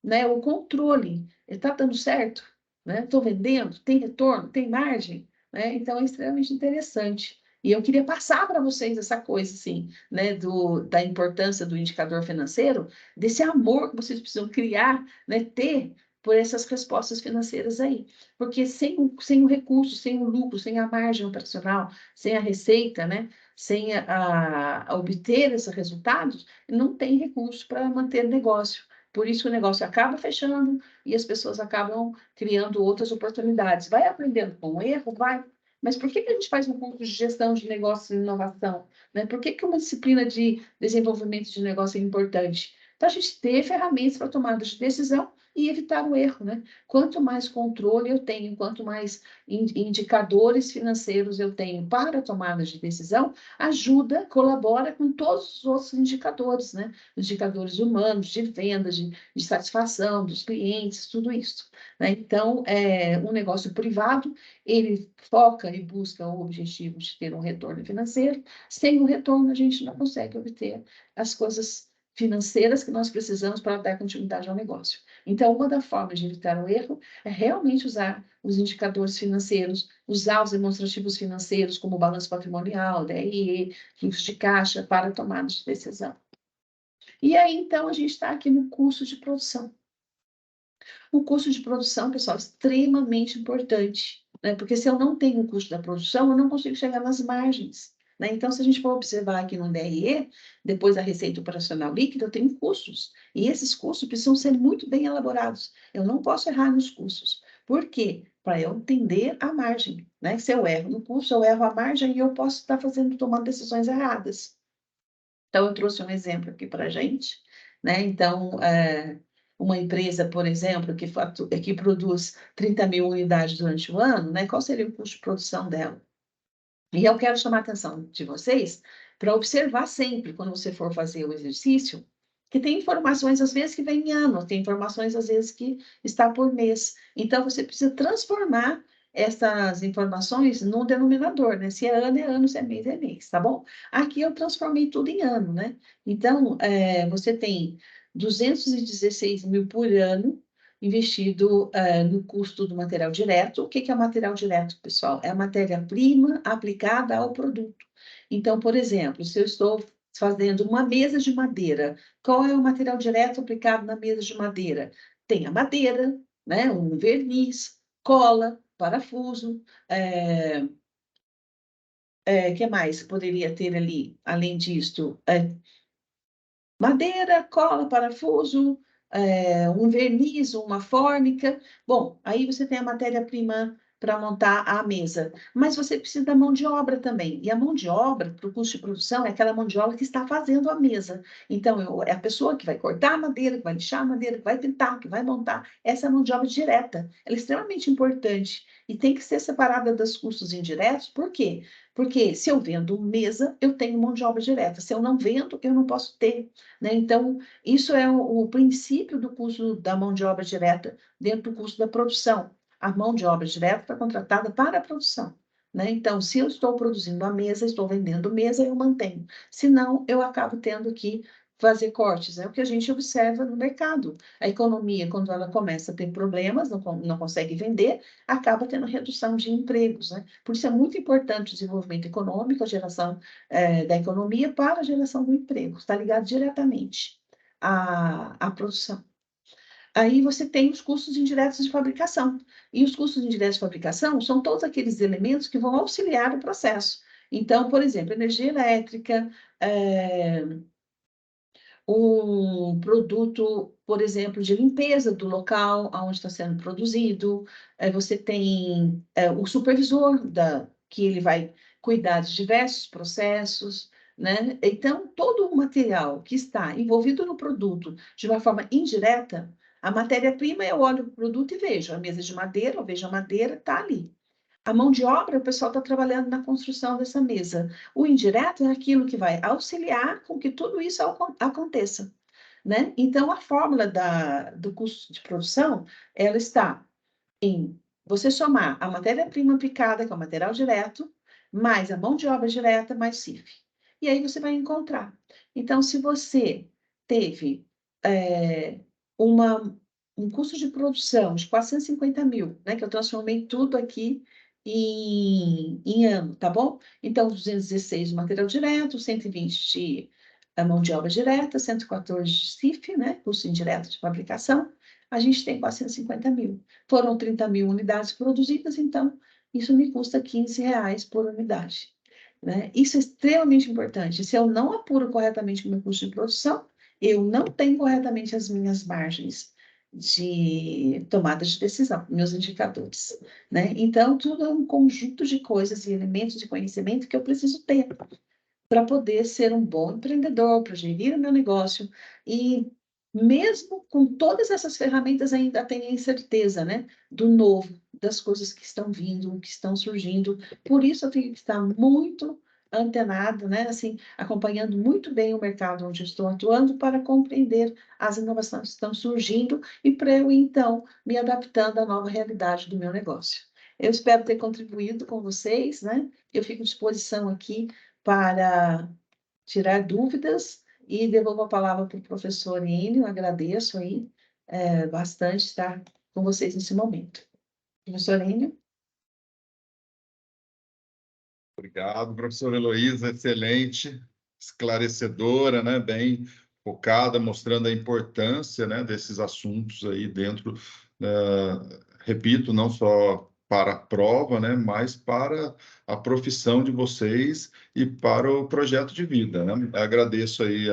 C: né? O controle, está dando certo? Estou vendendo? Tem retorno? Tem margem? Né? Então, é extremamente interessante. E eu queria passar para vocês essa coisa, assim, né, da importância do indicador financeiro, desse amor que vocês precisam criar, né, ter por essas respostas financeiras aí. Porque sem o recurso, sem o lucro, sem a margem operacional, sem a receita, né, sem obter esses resultados, não tem recurso para manter negócio. Por isso que o negócio acaba fechando e as pessoas acabam criando outras oportunidades. Vai aprendendo com o erro? Vai. Mas por que a gente faz um curso de gestão de negócios e inovação? Né? Por que uma disciplina de desenvolvimento de negócio é importante? Então, a gente ter ferramentas para tomada de decisão e evitar o erro, né? Quanto mais controle eu tenho, quanto mais indicadores financeiros eu tenho para a tomada de decisão, ajuda, colabora com todos os outros indicadores, né? Indicadores humanos, de vendas, de satisfação dos clientes, tudo isso. Né? Então, um negócio privado, ele foca e busca o objetivo de ter um retorno financeiro. Sem o retorno, a gente não consegue obter as coisas financeiras que nós precisamos para dar continuidade ao negócio. Então, uma das formas de evitar o erro é realmente usar os indicadores financeiros, usar os demonstrativos financeiros, como o balanço patrimonial, DRE, fluxo de caixa, para tomada de decisão. E aí, então, a gente está aqui no curso de produção. O custo de produção, pessoal, é extremamente importante, né? Porque se eu não tenho o custo da produção, eu não consigo chegar nas margens. Né? Então, se a gente for observar aqui no DRE, depois da receita operacional líquida, eu tenho custos. E esses custos precisam ser muito bem elaborados. Eu não posso errar nos custos. Por quê? Para eu entender a margem. Né? Se eu erro no custo, eu erro a margem e eu posso estar tomando decisões erradas. Então, eu trouxe um exemplo aqui para a gente. Né? Então, uma empresa, por exemplo, que produz 30 mil unidades durante o ano, né? Qual seria o custo de produção dela? E eu quero chamar a atenção de vocês para observar sempre, quando você for fazer o exercício, que tem informações, às vezes, que vem em ano, tem informações, às vezes, que está por mês. Então, você precisa transformar essas informações no denominador, né? Se é ano, se é mês, tá bom? Aqui eu transformei tudo em ano, né? Então, você tem 216 mil por ano investido no custo do material direto. O que que é material direto, pessoal? É a matéria-prima aplicada ao produto. Então, por exemplo, se eu estou fazendo uma mesa de madeira, qual é o material direto aplicado na mesa de madeira? Tem a madeira, né? Um verniz, cola, parafuso, que mais poderia ter ali, além disso? Madeira, cola, parafuso, um verniz, uma fórmica. Bom, aí você tem a matéria-prima para montar a mesa, mas você precisa da mão de obra também. E a mão de obra, para o custo de produção, é aquela mão de obra que está fazendo a mesa. Então, é a pessoa que vai cortar a madeira, que vai lixar a madeira, que vai pintar, que vai montar. Essa é a mão de obra direta. Ela é extremamente importante e tem que ser separada dos custos indiretos. Por quê? Porque se eu vendo mesa, eu tenho mão de obra direta. Se eu não vendo, eu não posso ter, né? Então, isso é o princípio do custo da mão de obra direta dentro do custo da produção. A mão de obra direta está contratada para a produção, né? Então, se eu estou produzindo a mesa, estou vendendo mesa, eu mantenho. Se não, eu acabo tendo que fazer cortes. É o que a gente observa no mercado. A economia, quando ela começa a ter problemas, não consegue vender, acaba tendo redução de empregos, né? Por isso é muito importante o desenvolvimento econômico, a geração da economia para a geração do emprego. Está ligado diretamente à produção. Aí você tem os custos indiretos de fabricação. E os custos indiretos de fabricação são todos aqueles elementos que vão auxiliar o processo. Então, por exemplo, energia elétrica, um produto, por exemplo, de limpeza do local onde está sendo produzido, você tem o supervisor que ele vai cuidar de diversos processos, né? Então, todo o material que está envolvido no produto de uma forma indireta, a matéria-prima, eu olho o produto e vejo a mesa de madeira, eu vejo a madeira, está ali. A mão de obra, o pessoal está trabalhando na construção dessa mesa. O indireto é aquilo que vai auxiliar com que tudo isso aconteça, né? Então, a fórmula do custo de produção, ela está em você somar a matéria-prima aplicada, que é o material direto, mais a mão de obra direta, mais CIF. E aí você vai encontrar. Então, se você teve um custo de produção de 450 mil, né, que eu transformei tudo aqui em ano, tá bom? Então, 216 de material direto, 120 de a mão de obra direta, 114 de CIF, né, custo indireto de fabricação, a gente tem 450 mil. Foram 30 mil unidades produzidas, então isso me custa R$ 15 por unidade, né? Isso é extremamente importante. Se eu não apuro corretamente o meu custo de produção, eu não tenho corretamente as minhas margens de tomada de decisão, meus indicadores, né? Então, tudo é um conjunto de coisas e elementos de conhecimento que eu preciso ter para poder ser um bom empreendedor, para gerir o meu negócio. E mesmo com todas essas ferramentas, ainda tenho a incerteza, né, do novo, das coisas que estão vindo, que estão surgindo. Por isso eu tenho que estar muito antenado, né, assim, acompanhando muito bem o mercado onde estou atuando para compreender as inovações que estão surgindo e para eu, então, me adaptando à nova realidade do meu negócio. Eu espero ter contribuído com vocês, né? Eu fico à disposição aqui para tirar dúvidas e devolvo a palavra para o professor Enio. Agradeço aí bastante estar com vocês nesse momento. Professor Enio.
A: Obrigado, professora Heloísa, excelente, esclarecedora, né? Bem focada, mostrando a importância, né, desses assuntos aí dentro, repito, não só para a prova, né, mas para a profissão de vocês e para o projeto de vida, né? Agradeço aí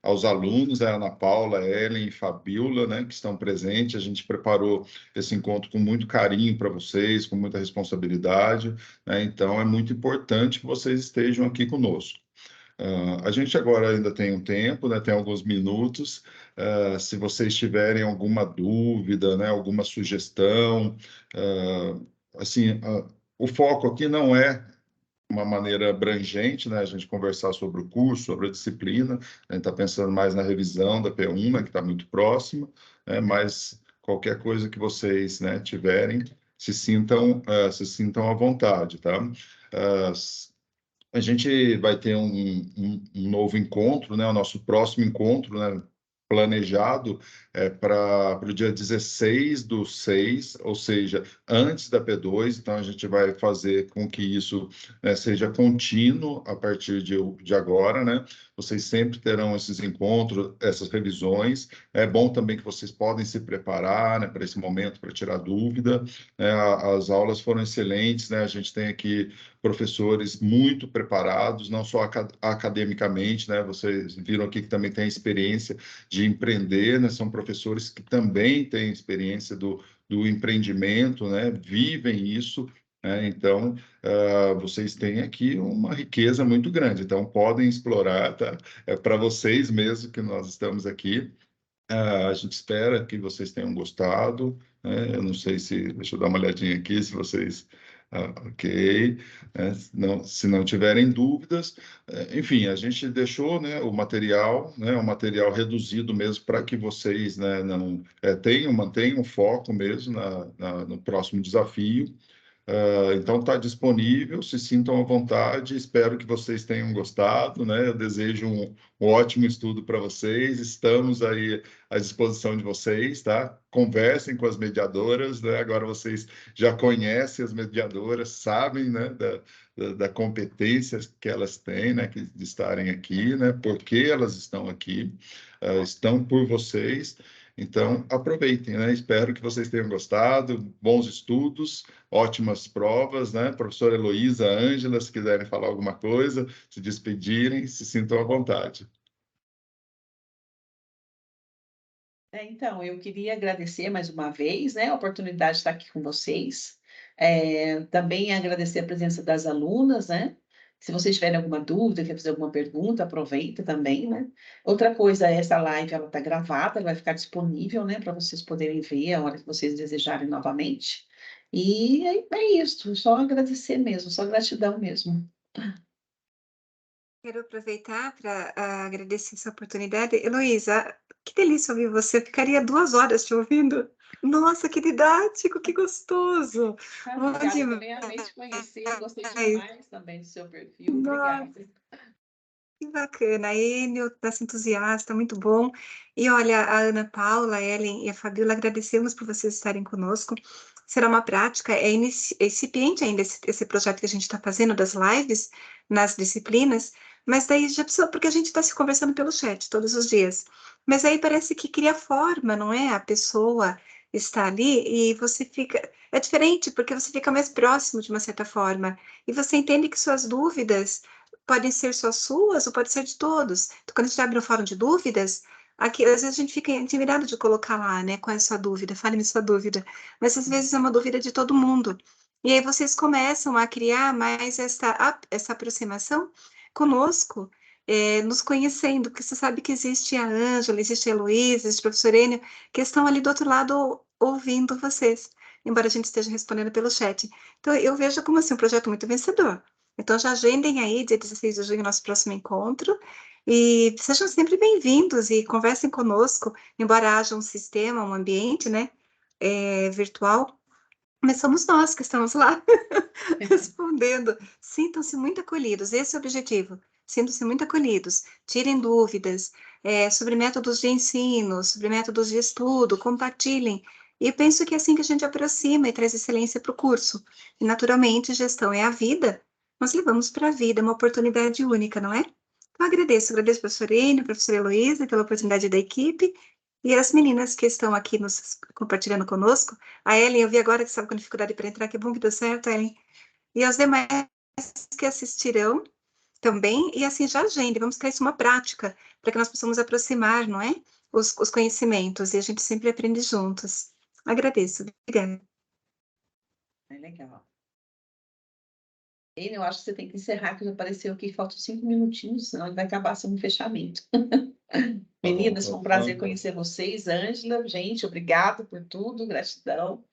A: aos alunos, a Ana Paula, a Ellen e Fabiola, né, que estão presentes. A gente preparou esse encontro com muito carinho para vocês, com muita responsabilidade, né? Então, é muito importante que vocês estejam aqui conosco. A gente agora ainda tem um tempo, né? Tem alguns minutos. Se vocês tiverem alguma dúvida, né? Alguma sugestão, assim, o foco aqui não é uma maneira abrangente, né? A gente conversar sobre o curso, sobre a disciplina. A gente está pensando mais na revisão da P1, né? Que está muito próxima, né? Mas qualquer coisa que vocês, né, tiverem, se sintam à vontade, tá? A gente vai ter um novo encontro, né? O nosso próximo encontro, né? Planejado para o dia 16/6, ou seja, antes da P2. Então, a gente vai fazer com que isso, né, seja contínuo a partir de agora, né? Vocês sempre terão esses encontros, essas revisões. É bom também que vocês podem se preparar, né, para esse momento, para tirar dúvida. As aulas foram excelentes, né? A gente tem aqui professores muito preparados, não só academicamente, né? Vocês viram aqui que também tem experiência de empreender, né? São professores que também têm experiência do empreendimento, né? Vivem isso, né? Então, vocês têm aqui uma riqueza muito grande, então podem explorar, tá? É para vocês mesmo que nós estamos aqui. A gente espera que vocês tenham gostado, né? Eu não sei se... Deixa eu dar uma olhadinha aqui, se vocês... ok. Se não tiverem dúvidas, enfim, a gente deixou, né, o material, né, um material reduzido mesmo para que vocês, né, não mantenham o foco mesmo no próximo desafio. Então está disponível, se sintam à vontade, espero que vocês tenham gostado, né? Eu desejo um ótimo estudo para vocês, estamos aí à disposição de vocês, tá? Conversem com as mediadoras, né? Agora vocês já conhecem as mediadoras, sabem, né, da competência que elas têm, né, de estarem aqui, né? Por que elas estão aqui, estão por vocês. Então, aproveitem, né? Espero que vocês tenham gostado, bons estudos, ótimas provas, né? Professora Heloísa, Ângela, se quiserem falar alguma coisa, se despedirem, se sintam à vontade.
C: Então, eu queria agradecer mais uma vez, né, a oportunidade de estar aqui com vocês. Também agradecer a presença das alunas, né? Se vocês tiverem alguma dúvida, quer fazer alguma pergunta, aproveita também, né? Outra coisa, essa live ela está gravada, ela vai ficar disponível, né, para vocês poderem ver a hora que vocês desejarem novamente. E é isso, só agradecer mesmo, só gratidão mesmo.
B: Quero aproveitar para agradecer essa oportunidade. Heloísa, que delícia ouvir você. Eu ficaria 2 horas te ouvindo. Nossa, que didático, que gostoso. Bom
C: Obrigada, eu
B: demais.
C: também amei te conhecer, gostei demais também do seu perfil,
B: Nossa,
C: obrigada.
B: que bacana. A Enio está entusiasta, muito bom. E olha, a Ana Paula, a Ellen e a Fabiola, agradecemos por vocês estarem conosco. Será uma prática, é incipiente ainda esse projeto que a gente está fazendo das lives nas disciplinas, mas daí já precisa, porque a gente está se conversando pelo chat todos os dias. Mas aí parece que cria forma, não é? A pessoa está ali e você fica. É diferente, porque você fica mais próximo de uma certa forma. E você entende que suas dúvidas podem ser só suas ou pode ser de todos. Então, quando a gente abre um fórum de dúvidas, aqui, às vezes a gente fica intimidado de colocar lá, né? Qual é a sua dúvida? Fale-me sua dúvida. Mas às vezes é uma dúvida de todo mundo. E aí vocês começam a criar mais essa aproximação conosco, nos conhecendo, porque você sabe que existe a Ângela, existe a Heloísa, existe o professor Enio, que estão ali do outro lado ouvindo vocês, embora a gente esteja respondendo pelo chat. Então, eu vejo como assim, um projeto muito vencedor. Então, já agendem aí, dia 16 de junho, nosso próximo encontro, e sejam sempre bem-vindos e conversem conosco, embora haja um sistema, um ambiente, né, virtual, mas somos nós que estamos lá respondendo. Sintam-se muito acolhidos, esse é o objetivo. Sintam-se muito acolhidos, tirem dúvidas sobre métodos de ensino, sobre métodos de estudo, compartilhem. E penso que é assim que a gente aproxima e traz excelência para o curso. E, naturalmente, gestão é a vida, nós levamos para a vida, é uma oportunidade única, não é? Então, agradeço ao professor Enio, professora Heloísa, pela oportunidade da equipe, e as meninas que estão aqui nos compartilhando conosco. A Ellen, eu vi agora que estava com dificuldade para entrar, que bom que deu certo, Ellen. E aos demais que assistirão também, e assim já agende, vamos criar isso uma prática, para que nós possamos aproximar, não é? Os conhecimentos, e a gente sempre aprende juntos. Agradeço, obrigada.
C: É legal. Eu acho que você tem que encerrar, que já apareceu aqui, faltam 5 minutinhos, senão ele vai acabar sendo um fechamento. Meninas, foi um prazer conhecer vocês. Ângela, gente, obrigado por tudo, gratidão.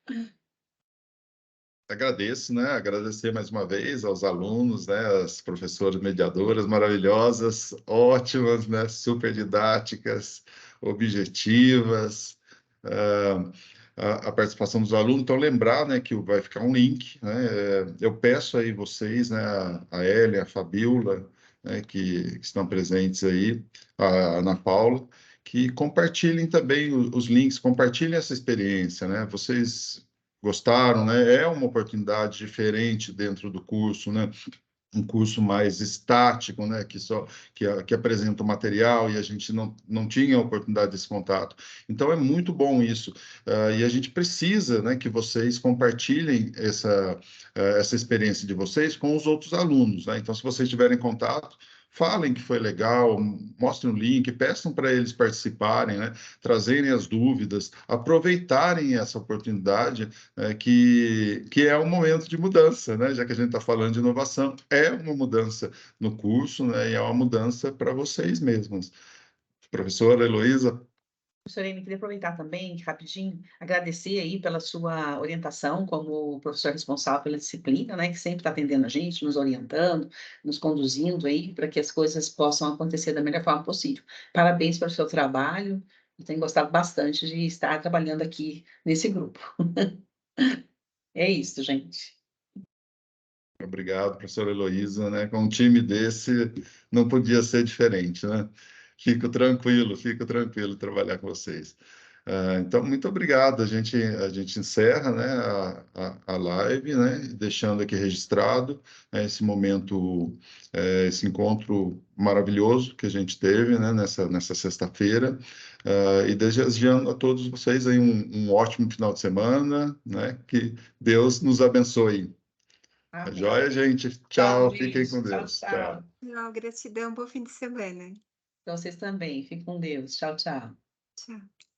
A: Agradeço, né? Agradecer mais uma vez aos alunos, né? As professoras mediadoras maravilhosas, ótimas, né? Super didáticas, objetivas. a participação dos alunos. Então, lembrar, né, que vai ficar um link, né? Eu peço aí vocês, né, a Hélia, a Fabiola, né, que estão presentes aí, a Ana Paula, que compartilhem também os links, compartilhem essa experiência, né? Vocês gostaram, né? É uma oportunidade diferente dentro do curso, né? Um curso mais estático, né, que apresenta o material e a gente não tinha a oportunidade desse contato. Então é muito bom isso. E a gente precisa, né, que vocês compartilhem essa experiência de vocês com os outros alunos, né? Então, se vocês tiverem contato, falem que foi legal, mostrem o link, peçam para eles participarem, né, trazerem as dúvidas, aproveitarem essa oportunidade, que é um momento de mudança, né? Já que a gente está falando de inovação, é uma mudança no curso, né? E é uma mudança para vocês mesmos. Professora Heloísa.
C: Professora Amy, queria aproveitar também, rapidinho, agradecer aí pela sua orientação como professor responsável pela disciplina, né, que sempre está atendendo a gente, nos orientando, nos conduzindo aí para que as coisas possam acontecer da melhor forma possível. Parabéns pelo seu trabalho, eu tenho gostado bastante de estar trabalhando aqui nesse grupo. É isso, gente.
A: Obrigado, professora Heloísa, né? Com um time desse, não podia ser diferente, né? Fico tranquilo trabalhar com vocês. Então, muito obrigado. A gente encerra, né, a live, né, deixando aqui registrado, né, esse momento, esse encontro maravilhoso que a gente teve, né, nessa sexta-feira, e desejando a todos vocês aí um ótimo final de semana, né, que Deus nos abençoe. Tá
C: Amém.
A: joia, gente?
C: Tchau,
A: Tchau, fiquem com
C: tchau,
A: Deus.
C: tchau.
A: Tchau.
B: Não, gratidão, bom fim de semana.
C: Então, vocês também. Fiquem com Deus. Tchau, tchau.
B: Tchau.